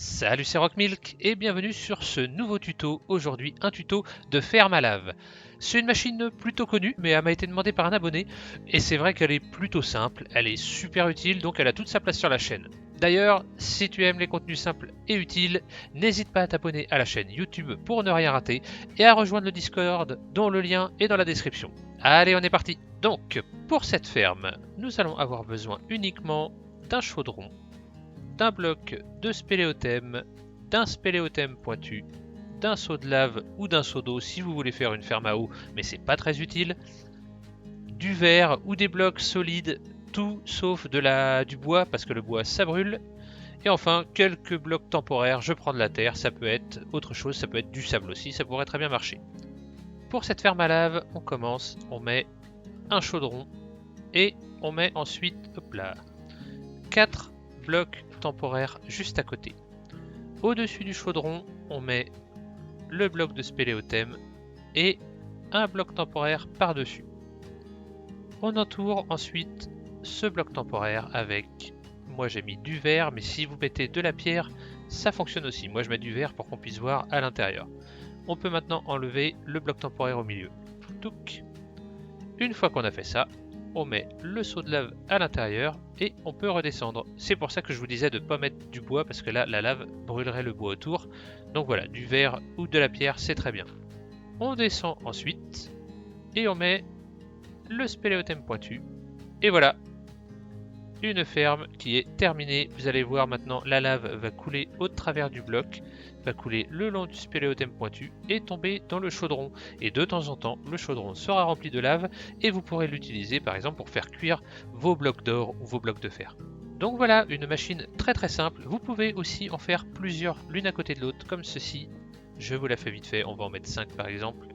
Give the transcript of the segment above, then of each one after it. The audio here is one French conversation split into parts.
Salut, c'est Rockmilk et bienvenue sur ce nouveau tuto. Aujourd'hui, un tuto de ferme à lave. C'est une machine plutôt connue, mais elle m'a été demandée par un abonné et c'est vrai qu'elle est plutôt simple, elle est super utile, donc elle a toute sa place sur la chaîne. D'ailleurs, si tu aimes les contenus simples et utiles, n'hésite pas à t'abonner à la chaîne YouTube pour ne rien rater et à rejoindre le Discord dont le lien est dans la description. Allez, on est parti. Donc, pour cette ferme, nous allons avoir besoin uniquement d'un chaudron, d'un bloc de spéléothème, d'un spéléothème pointu, d'un seau de lave ou d'un seau d'eau si vous voulez faire une ferme à eau, mais c'est pas très utile, du verre ou des blocs solides, tout sauf du bois parce que le bois ça brûle, et enfin quelques blocs temporaires, je prends de la terre, ça peut être autre chose, ça peut être du sable aussi, ça pourrait très bien marcher. Pour cette ferme à lave, on commence, on met un chaudron et on met ensuite, hop là, 4 blocs temporaires juste à côté. Au-dessus du chaudron, on met le bloc de spéléothème et un bloc temporaire par-dessus. On entoure ensuite ce bloc temporaire avec, moi j'ai mis du verre, mais si vous mettez de la pierre, ça fonctionne aussi. Moi je mets du verre pour qu'on puisse voir à l'intérieur. On peut maintenant enlever le bloc temporaire au milieu. Touc. Une fois qu'on a fait ça, on met le seau de lave à l'intérieur et on peut redescendre. C'est pour ça que je vous disais de ne pas mettre du bois parce que là la lave brûlerait le bois autour. Donc voilà, du verre ou de la pierre c'est très bien. On descend ensuite et on met le spéléothème pointu. Et voilà, une ferme qui est terminée. Vous allez voir maintenant la lave va couler au travers du bloc, va couler le long du spéléothème pointu et tomber dans le chaudron. Et de temps en temps, le chaudron sera rempli de lave et vous pourrez l'utiliser par exemple pour faire cuire vos blocs d'or ou vos blocs de fer. Donc voilà, une machine très simple. Vous pouvez aussi en faire plusieurs l'une à côté de l'autre comme ceci. Je vous la fais vite fait, on va en mettre 5 par exemple.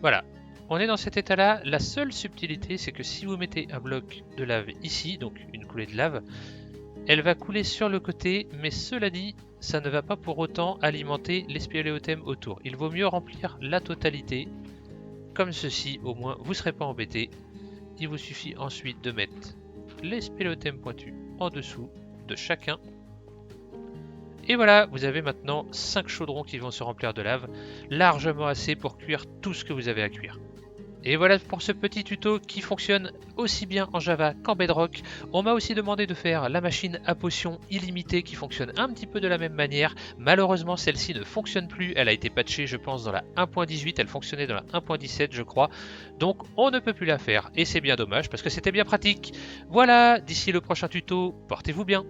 Voilà, on est dans cet état-là. La seule subtilité, c'est que si vous mettez un bloc de lave ici, donc une coulée de lave, elle va couler sur le côté, mais cela dit, ça ne va pas pour autant alimenter les spéléothèmes autour. Il vaut mieux remplir la totalité, comme ceci, au moins vous ne serez pas embêté. Il vous suffit ensuite de mettre les spéléothèmes pointus en dessous de chacun. Et voilà, vous avez maintenant 5 chaudrons qui vont se remplir de lave, largement assez pour cuire tout ce que vous avez à cuire. Et voilà pour ce petit tuto qui fonctionne aussi bien en Java qu'en Bedrock. On m'a aussi demandé de faire la machine à potions illimitée qui fonctionne un petit peu de la même manière. Malheureusement, celle-ci ne fonctionne plus. Elle a été patchée, je pense, dans la 1.18. Elle fonctionnait dans la 1.17, je crois. Donc, on ne peut plus la faire. Et c'est bien dommage parce que c'était bien pratique. Voilà, d'ici le prochain tuto, portez-vous bien.